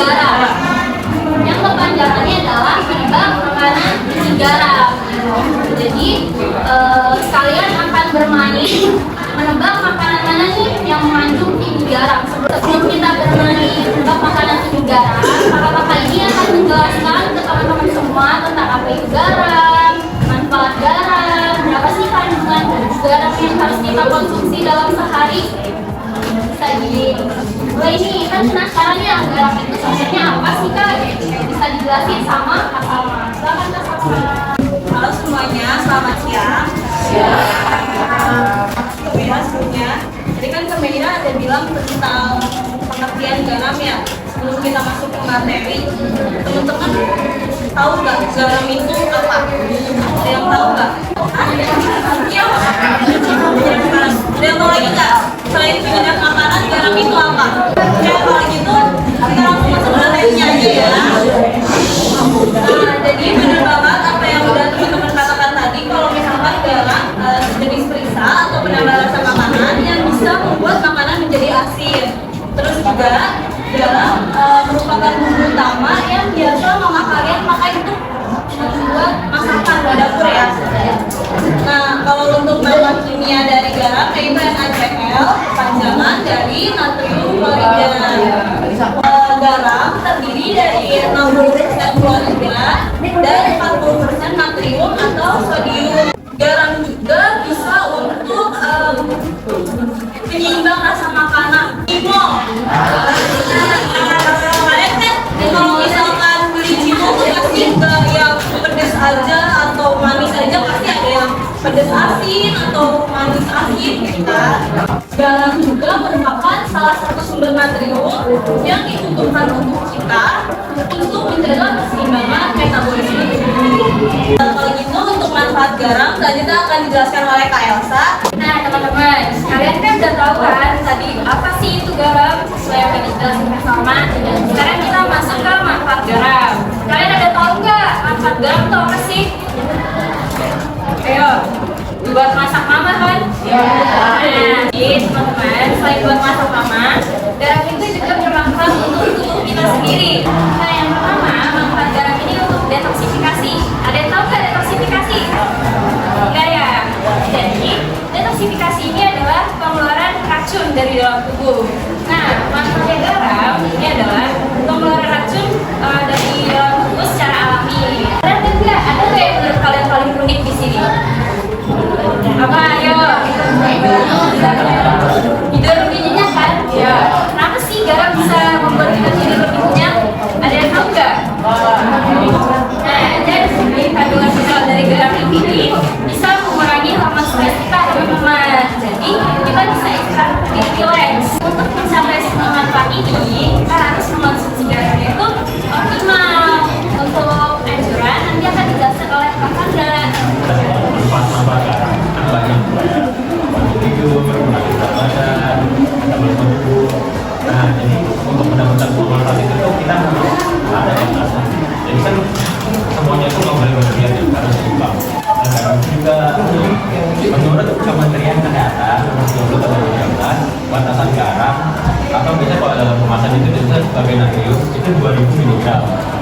garam. Yang kepanjangannya adalah menebak makanan tinggi garam. Jadi kalian akan bermain menebak makanan mana nih yang mengandung tinggi garam. Sebelum kita bermain menebak makanan tinggi garam, kakak-kakak ini akan menjelaskan ke teman-teman semua tentang apa itu garam, manfaat garam, berapa sih kandungan garam yang harus kita konsumsi dalam sehari. Bisa mulai ini kan penasaran ya, garam itu sebenarnya apa sih kak? Bisa dijelasin sama Kak Salma. Silakan Kak Salma. Halo semuanya, selamat siang. Sebelumnya, tadi kan Kak Meira ada bilang tentang pengertian garam ya. Sebelum kita masuk ke materi, teman-teman tahu nggak garam itu apa? Ada yang tahu nggak? Iya. Ada yang tahu lagi nggak? Selain penyedap makanan, garam itu apa? Ya kalau gitu, kita langsung masuk ke materinya aja ya. Nah, jadi benar banget apa yang udah teman-teman katakan tadi, kalau misalkan garam jenis perisa atau penambah rasa makanan yang bisa membuat makanan menjadi asin. Terus juga garam merupakan bumbu utama yang biasa mama kalian pakai untuk membuat masakan di dapur ya. Nah, kalau untuk bahan kimia dari garam yaitu NaCl, panjangan dari natrium klorida. Garam terdiri dari 60% klorida dan 40% natrium atau sodium. Garam juga bisa untuk penyeimbang rasa makanan. Kalian kan kalau misalkan beli cimo tuh pasti enggak yang pedas aja atau manis aja, pasti ada yang pedas asin atau manis asin gitu kan. Garam juga merupakan salah satu sumber natrium yang dibutuhkan untuk kita untuk menjaga keseimbangan metabolisme tubuh. Kalau gitu untuk manfaat garam selanjutnya akan dijelaskan oleh Kak Elsa. Nah teman-teman, kalian kan udah tahu kan tadi apa sih itu garam sesuai yang tadi dijelasin Kak Salma. Sekarang kita masuk ke manfaat garam. Kalian ada tahu nggak manfaat garam itu apa sih? Ayo, buat masak mama kan? Iya. Nah, jadi teman-teman, selain buat masak mama, garam itu juga bermanfaat untuk tubuh kita sendiri. Nah, yang pertama, manfaat garam ini untuk detoksifikasi. Ada yang tahu nggak detoksifikasi? Enggak ya? Jadi, detoksifikasi ini adalah pengeluaran racun dari dalam tubuh. Nah, manfaatnya garam ini adalah pengeluaran racun dari dalam tubuh secara alami. Ada nggak? Ada nggak yang menurut kalian paling unik di sini? Apa? Ayo. Tidur lebih nyenyak kan? Ya. Kenapa sih garam bisa membuat kita tidur lebih nyenyak? Ada yang tahu nggak? Nah, jadi kandungan mineral dari garam ini bisa mengurangi hormon stres kita, teman-teman. Jadi kita bisa istirahat lebih rileks. Untuk mencapai semua manfaat ini, kita harus mengonsumsi garam itu optimal. Untuk anjuran nanti akan dijelaskan oleh Kak Sandra. Manfaat garam kan banyak, tidur, berat badan, tubuh. Nah, jadi untuk mendapatkan manfaat itu kita harus ada batasan. Jadi kan semuanya itu nggak boleh berlebihan, harus seimbang. Dan garam juga menurut Kementerian Kesehatan nomor 20 tahun 2013, batasan garam atau biasanya kalau dalam kemasan itu disebut sebagai natrium itu 2000 mg.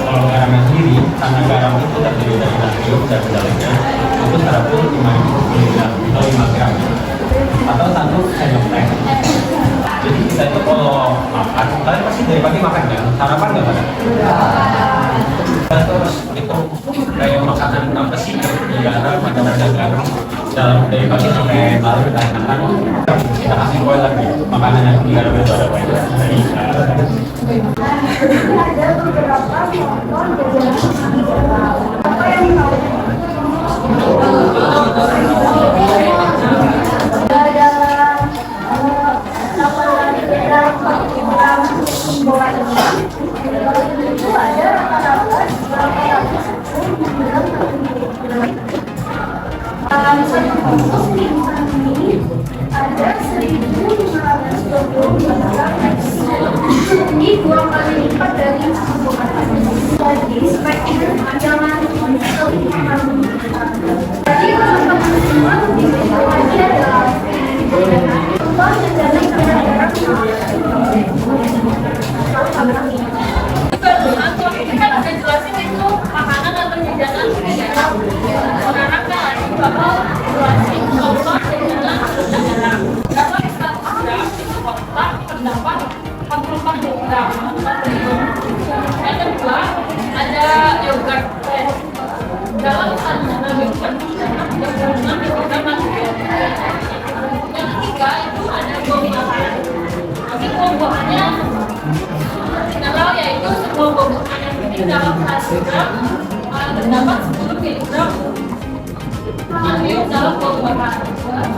Kalau garamnya sendiri, karena garam itu terdiri dari natrium dan mineralnya itu 105 mg atau 5 gram atau 1 sendok teh. Jadi kita itu kalau makan, kalian pasti dari pagi makan kan? Sarapan nggak pada? Terus itu kayak makanan apa sih? Garam, ada garam dalam dari pagi sampai malam kita makan. Kita kasih poin lagi. Makanan yang di garam itu ada poin. Ada beberapa apa yang itu ada rata-rata ada 1.520 ini 2 kali lipat dari jadi spektrum ancaman jadi teman-teman semua lebih lagi adalah contoh menjadi Jadi dalam 100 gram terdapat 10 miligram natrium dalam botol makanan.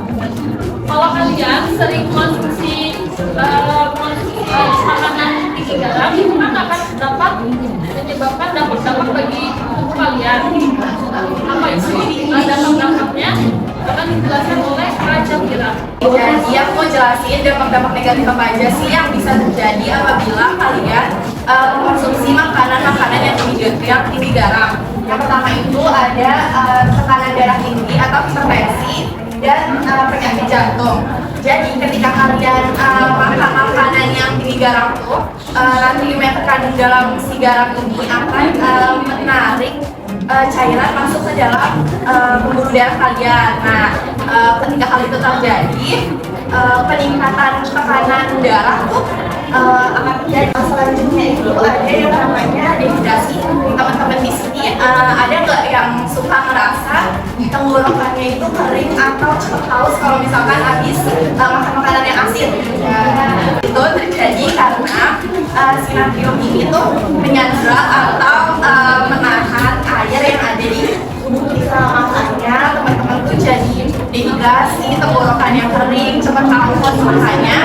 Kalau kalian sering konsumsi makanan tinggi garam, itu kan akan dapat menyebabkan dampak-dampak bagi tubuh kalian. Apa itu? Dampak-dampaknya akan dijelaskan oleh Raja Mira. Jadi aku mau jelasin dampak-dampak negatif apa aja sih yang bisa terjadi apabila kalian mengkonsumsi makanan-makanan yang tinggi garam. Yang pertama itu ada tekanan darah tinggi atau hipertensi dan penyakit jantung. Jadi ketika kalian makan makanan yang tinggi garam tuh natrium yang terkandung dalam si garam ini akan menarik cairan masuk ke dalam pembuluh darah kalian. Nah, ketika hal itu terjadi, peningkatan tekanan darah tuh akan terjadi. Selanjutnya itu ada yang namanya dehidrasi. Teman-teman di sini ada nggak yang suka ngerasa tenggorokannya itu kering atau cepat haus kalau misalkan habis makan makanan yang asin? Itu terjadi karena si natrium ini tuh menyandra atau menahan air yang ada di tubuh kita. Makanya teman-teman tuh jadi dehidrasi, tenggorokannya kering, cepat haus. Makanya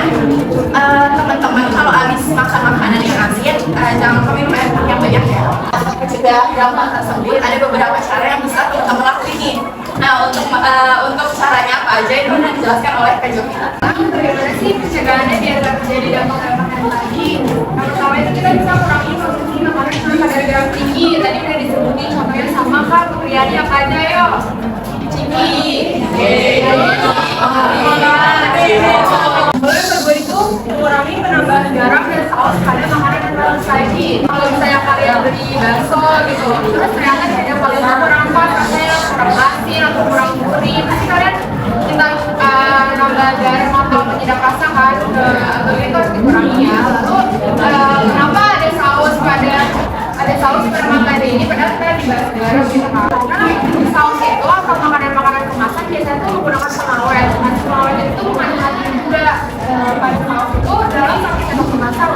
teman-teman kalau habis makan makanan yang asin jangan lupa minum air putih yang banyak ya. Untuk mencegah dampak tersebut ada beberapa cara yang bisa teman-teman lakuin nih. Nah, untuk caranya apa aja itu udah dijelaskan oleh Kak Jovi. Bagaimana sih pencegahannya biar nggak terjadi dampak-dampak yang tadi? Yang pertama itu kita bisa kurangi konsumsi makanan dengan kadar garam tinggi. Tadi udah disebutin contohnya sama Kak Putri apa aja yo? Boleh kedua itu mengurangi penambahan garam dan saus pada makanan yang terlalu saji. Kalau misalnya kalian beli bakso gitu, terus ternyata kayaknya kalian kurang pas, rasanya kurang asin atau kurang gurih, pasti kalian minta nambah garam atau penyedap rasa kan, itu harus dikurangi ya. Lalu kenapa ada saus pada makanan ini padahal kita dibahas garam gitu kan? Karena saus itu atau makanan-makanan kemasan biasanya tuh menggunakan pengawet. Nah, pengawet itu mengandung juga pada saus itu dalam 1 sendok kemasan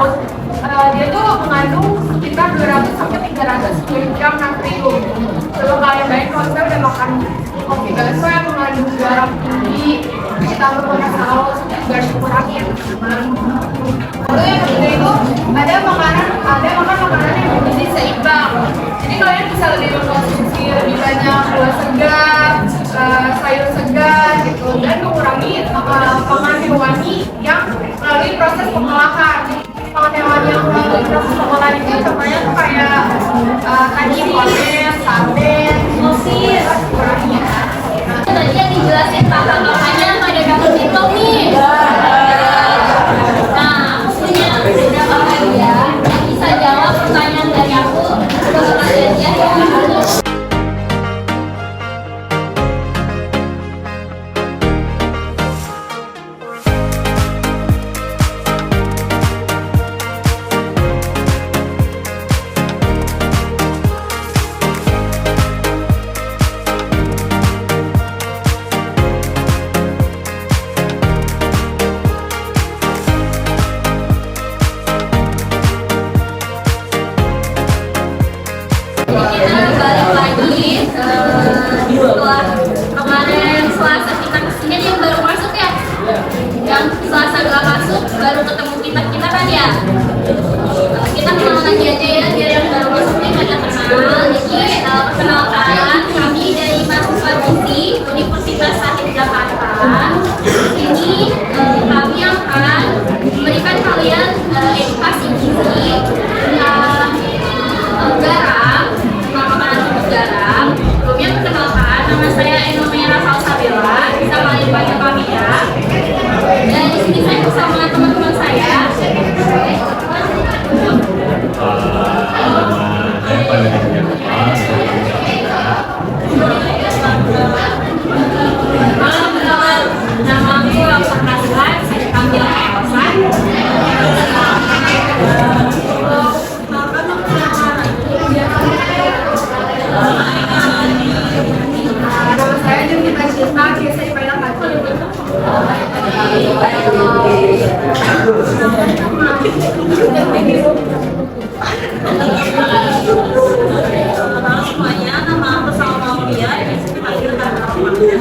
dia tuh mengandung sekitar 200 sampai 300 mg natrium. Kalau kalian bayangin kalau kita udah makan kopi bakso yang mengandung garam tinggi, kita menggunakan saus juga harus dikurangin. Lalu yang ketiga itu ada makanan yang bergizi seimbang. Jadi kalian bisa lebih mengkonsumsi lebih banyak buah segar, sayur segar gitu, dan mengurangi pangan hewani yang melalui proses pengolahan. Pangan hewani yang melalui proses pengolahan itu contohnya tuh kayak tadi omelet, sate, sosis, kurangi ya. Tadi yang dijelasin makanya pada dapat singkong nih. Nah, aku punya beberapa hadiah yang bisa jawab pertanyaan dari aku. Beberapa hadiah ya.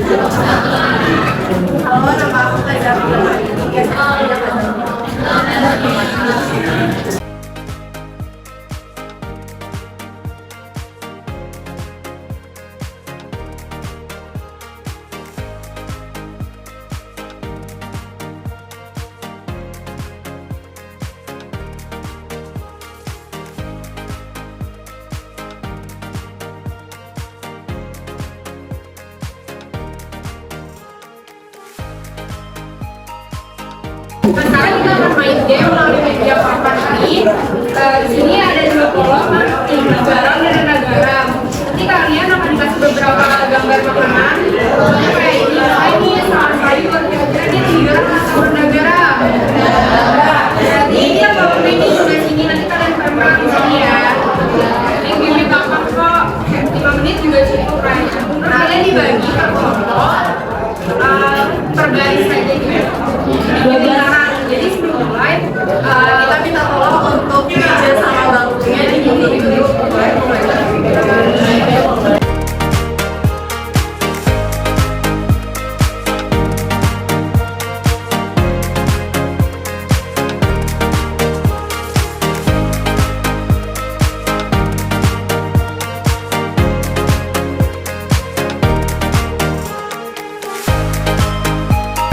Halo, nama aku Kaisa Fitrani. Sekarang kita akan main game melalui media papan ini. Di sini ada 2 kolom, garam dan ada garam. Nanti kalian akan dikasih beberapa gambar makanan. Contohnya kayak ini sama sayur. Kira-kira ini tinggi garam atau rendah garam? Berarti ini yang bawa ini sebelah sini. Nanti kalian permak di sini ya. Ini game gampang kok. 5 menit juga cukup kan. Terus kalian dibagi per kelompok. Per baris saja gitu. Jadi sebelum mulai Kita minta tolong untuk meja sama bangkunya dimundur dulu.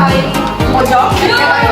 kalian mau jawab,